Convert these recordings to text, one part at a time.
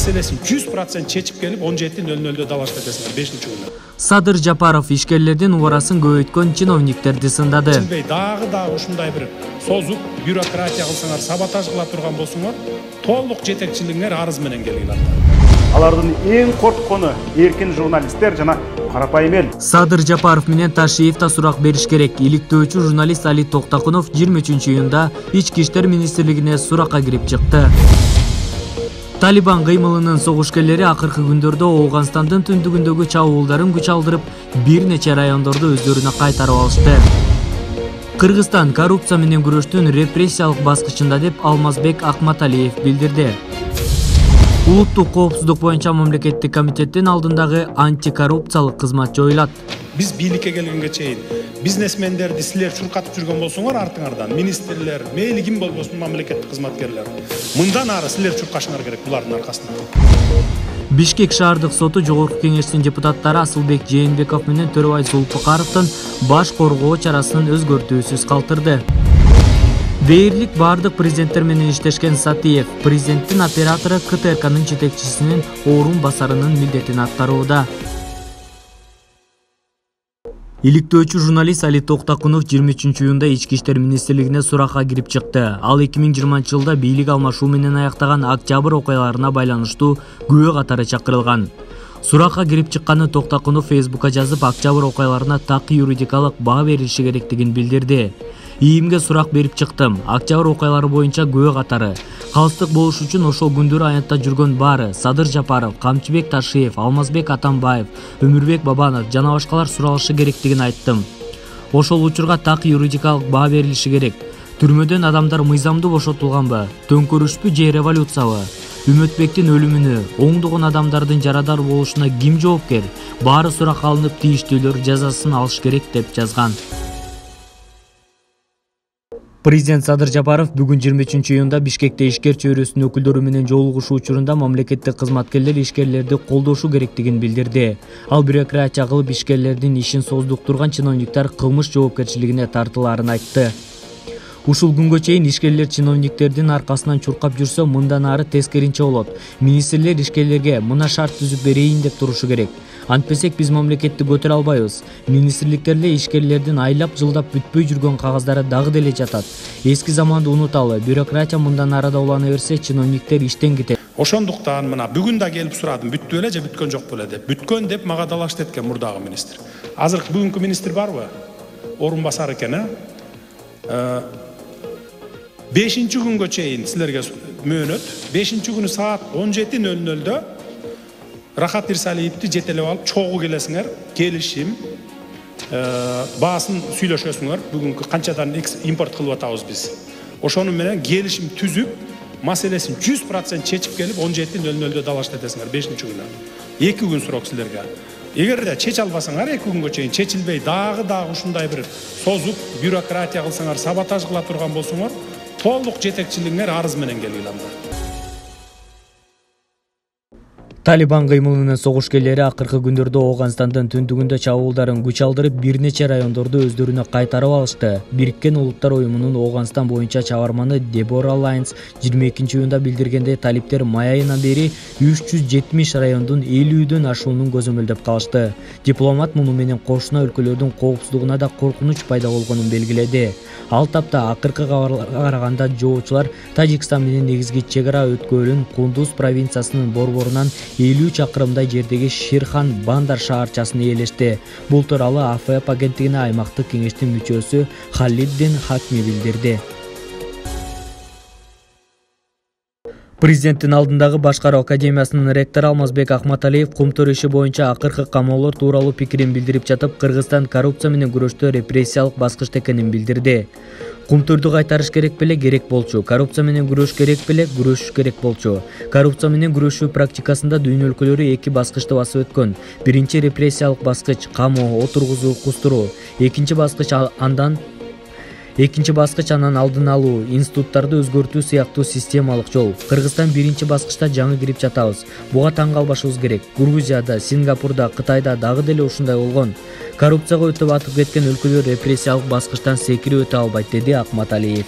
маселесин 100% чечип келип 17:00-дө далашып кетесиңер 5-күнү. Садыр Жапаров ишкерлердин убарасын көбөйткөн чиновниктерди сындады. Дагы ушундай бир созуп, бюрократия кылсаңар, саботаж кыла турган болсоңор, толук жетекчилигиңер арыз менен келгиле. Алардын эң корккону эркин журналисттер жана карапайым эл. Садыр Жапаров менен Ташиев да сурак бериш керек. Иликтөөчү журналист Али Токтакунов 23-июнда Ички иштер министрлигине суракка кирип чыкты. Талибан кыймылынын согушкерлери акыркы күндөрдө Ооганстандын түндүгүндөгү чабуулдарын күч алдырып, бир нече райондорду өздөрүнө кайтарып алышты. Кыргызстан коррупция менен күрөштүн репрессиялык баскычында деп Алмазбек Акматалиев билдирди. Улуттук коопсуздук боюнча мамлекеттик комитеттин алдындагы антикоррупциялык кызмат жоюлат. Биз бийликке келгенге чейин бизнесмендерди силер чуркатып жүргөн болсоңор артыңардан министрлер, мейли ким болбосун мамлекеттик кызматкерлер. Мындан ары силер чуркашыңар керек булардын аркасында. Бишкек шаардык соту жогорку кеңештин депутаттары Асылбек Жээнбеков менен Төрөбай Зулпукаровдун баш коргоо чарасын өзгөртүүсүз калтырды. Дээрлик бардык президенттер менен иштешкен Сатиев, президенттин оператору КТРКнын жетекчисинин орун басарынын милдетин аткарууда. Иликтөөчү журналист Али Токтакунов 23-июнда Ички иштер министрлигине суракка кирип чыкты. Ал 2020-жылда бийлик алмашуу менен аяктаган Октябрь окуяларына байланыштуу күбө катары чакырылган. Суракка кирип чыкканы Токтакунов Фейсбукка жазып, Октябрь окуяларына так юридикалык баа берилиши керектигин билдирди. ИИМге сурак берип чыктым. Октябрь окуялары боюнча күбө катары калыстык болуш үчүн ошол күндөрү аянтта жүргөн баары Садыр Жапаров, Камчыбек Ташиев, Алмазбек Атамбаев, Өмүрбек Бабанов жана башкалар суралышы керектигин айттым. Ошол учурга так юридикалык баа берилиши керек. Түрмөдөн адамдар мыйзамдуу бошотулганбы? Төңкөрүшпү же революциябы? Үмөтбектин өлүмүнө, оңдогон адамдардын жарадар болушуна ким жоопкер? Баары суракка алынып, тийиштүүлөр жазасын алыш керек деп жазган. Президент Садыр Жапаров бүгүн 23-июнда Бишкекте ишкер чөйрөсүнүн өкүлдөрү менен жолугушуу учурунда мамлекеттик кызматкерлер ишкерлерди колдошу керектигин билдирди. Ал бюрократия кылып ишкерлердин ишин создуктурган чиновниктер кылмыш жоопкерчилигине тартылаарын айтты. Ушул күнгө чейин ишкерлер чиновниктердин аркасынан чуркап жүрсө, мындан ары тескеринче болот. Министрлер ишкерлерге мына шарт түзүп берейин деп турушу керек. Антпесек биз мамлекетти көтөрө албайбыз. Министрликтерде ишкерлердин айлап жылдап бүтпөй жүргөн кагаздары дагы деле жатат. Эски заманды унуталы. Бюрократия мындан арада улана берсе, чиновниктер иштен кетет. Ошондуктан мына бүгүн да келип сурадым, бүттү эле же бүткөн жок беле деп. Бүткөн деп мага далашты эткен мурдагы министр. Азыркы бүгүнкү министр барбы? Орун басар экен, 5-күнгө чейин силерге мөөнөт. 5-күнү саат 17:00-дө Рахат Ирсалиевди жетелеп алып чогуу келесиңер, келишим, баасын сүйлөшөсүңөр. Бүгүнкү канчадан импорт кылып атабыз биз. Ошону менен келишим түзүп, маселесин 100% чечип келип 17:00-дө далашып кетесиңер 5-күнү. 2 күн срок силерге. Эгерде чече албасаңар 2 күнгө чейин чечилбей дагы ушундай бир созуп, бюрократия кылсаңар, саботаж кыла турган болсоңор, толук жетекчилигиңер арыз менен келгиле. Талибан кыймылынын согушкерлери акыркы күндөрдө Ооганстандын түндүгүндө чабуулдарын күч алдырып, бир нече райондорду өздөрүнө кайтарып алышты. Бириккен Улуттар уюмунун Ооганстан боюнча чабарманы Дебора Лайнс 22-июнда билдиргенде, талиптер май айынан бери 370 райондун 50-дөн ашуунун көзөмөлдөп калышты. Дипломат муну менен кошуна өлкөлөрдүн коопсуздугуна да коркунуч пайда болгонун белгиледи. Ал тапта акыркы кабарларга караганда жоочулар Тажикстан менен негизги чек ара өткөлүн Кундуз провинциясынын борборунан 50 чакырымдай жердеги Ширхан Бандар шаарчасын ээлешти. Бул тууралуу АФП агенттигине аймактык кеңештин мүчөсү Халиддин Хакми билдирди. Президенттин алдындагы башкаруу академиясынын ректору Алмазбек Акматалиев Кумтөр иши боюнча акыркы камоолор тууралуу пикирин билдирип жатып, Кыргызстан коррупция менен күрөштө репрессиялык баскычта экенин билдирди. Кумтөрдү кайтарыш керек беле? Керек болчу. Коррупция менен күрөш керек беле? Күрөшүш керек болчу. Коррупция менен күрөшүү практикасында дүйнө өлкөлөрү 2 баскычты басып өткөн. Биринчи репрессиялык баскыч, камоо, отургузуу, кустуруу. Экинчи баскыч анан алдын алуу, институттарды өзгөртүү сыяктуу системалык жол. Кыргызстан биринчи баскычта жаңы кирип жатабыз. Буга таң калбашыбыз керек. Грузияда, Сингапурда, Кытайда дагы деле ушундай болгон. Коррупцияга өтүп атып кеткен өлкөлөр репрессиялык баскычтан секирип өтө албайт, деди Акматалиев.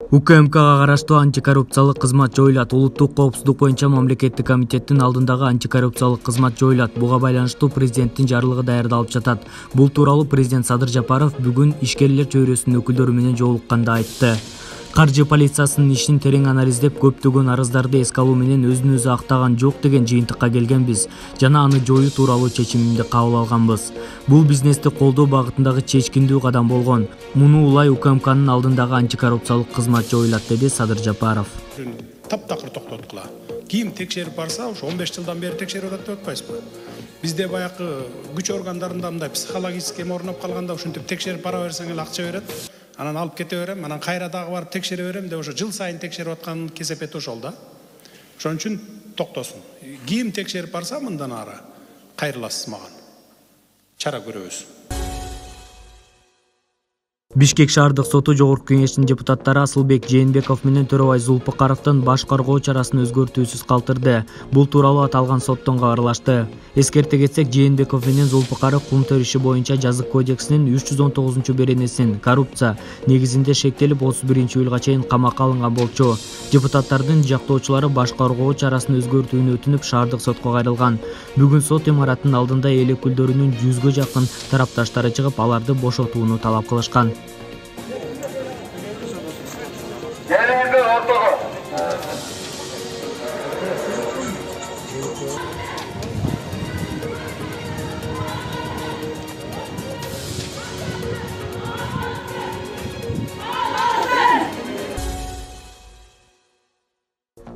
УКМКга караштуу антикоррупциялык кызмат жоюлат. Улуттук коопсуздук боюнча мамлекеттик комитеттин алдындагы антикоррупциялык кызмат жоюлат. Буга байланыштуу президенттин жарлыгы даярдалып жатат. Бул тууралуу президент Садыр Жапаров бүгүн ишкерлер чөйрөсүнүн өкүлдөрү менен жолукканда айтты. Каржы полициясынын ишин терең анализдеп, көптөгөн арыздарды эске алуу менен өзүн өзү актаган жок деген жыйынтыкка келгенбиз жана аны жоюу тууралуу чечимди кабыл алганбыз. Бул бизнести колдоо багытындагы чечкиндүү кадам болгон. Муну улай УКМКнын алдындагы антикоррупциялык кызмат жоюлат, деди Садыр Жапаров. Таптакыр токтоткула. Ким текшерип барса, ушу 15 жылдан бери текшерип атат деп атпайсызбы? Бизде баягы күч органдарында мындай психологический орноп калганда ушинтип текшерип бара берсең эле акча берет. Анан алып кете берем, анан кайра дагы барып текшере берем деп ошо жыл сайын текшерип аткан кесепети ошол да. Ошон үчүн токтосун. Ким текшерип барса мындан ары кайрыласыз мага. Чара көрөбүз. Бишкек шаардык соту жогорку кеңештин депутаттары Асылбек Жээнбеков менен Төрөбай Зулпукаровдун баш каргоо чарасын өзгөртүүсүз калтырды. Бул тууралуу аталган соттон кабарлашты. Эскерте кетсек, Жээнбеков менен Зулпукаров кумтөр иши боюнча жазык кодексинин 319-беренесин коррупция негизинде шектелип 31-июлга чейин камакка алынган болчу. Депутаттардын жактоочулары баш каргоо чарасын өзгөртүүнү өтүнүп шаардык сотко кайрылган. Бүгүн сот имаратынын алдында эл өкүлдөрүнүн 100гө жакын тарапташтары чыгып, аларды бошотууну талап кылышкан.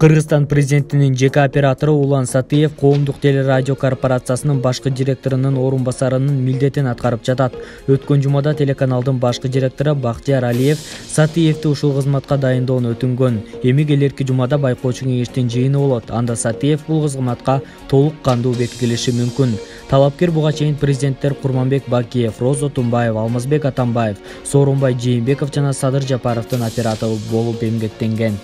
Кыргызстан президентинин жеке оператору Улан Сатыев коомдук телерадио корпорациясынын башкы директорунун орун басарынын милдетин аткарып жатат. Өткөн жумада телеканалдын башкы директору Бактияр Алиев Сатыевди ушул кызматка дайындоону өтүнгөн. Эми келерки жумада байкоочу кеңештин жыйыны болот. Анда Сатыев бул кызматка толук кандуу бекитилиши мүмкүн. Талапкер буга чейин президенттер Курманбек Бакиев, Роза Тумбаев, Алмазбек Атамбаев, Сооронбай Жээнбеков жана Садыр Жапаровдун оператору болуп эмгектенген.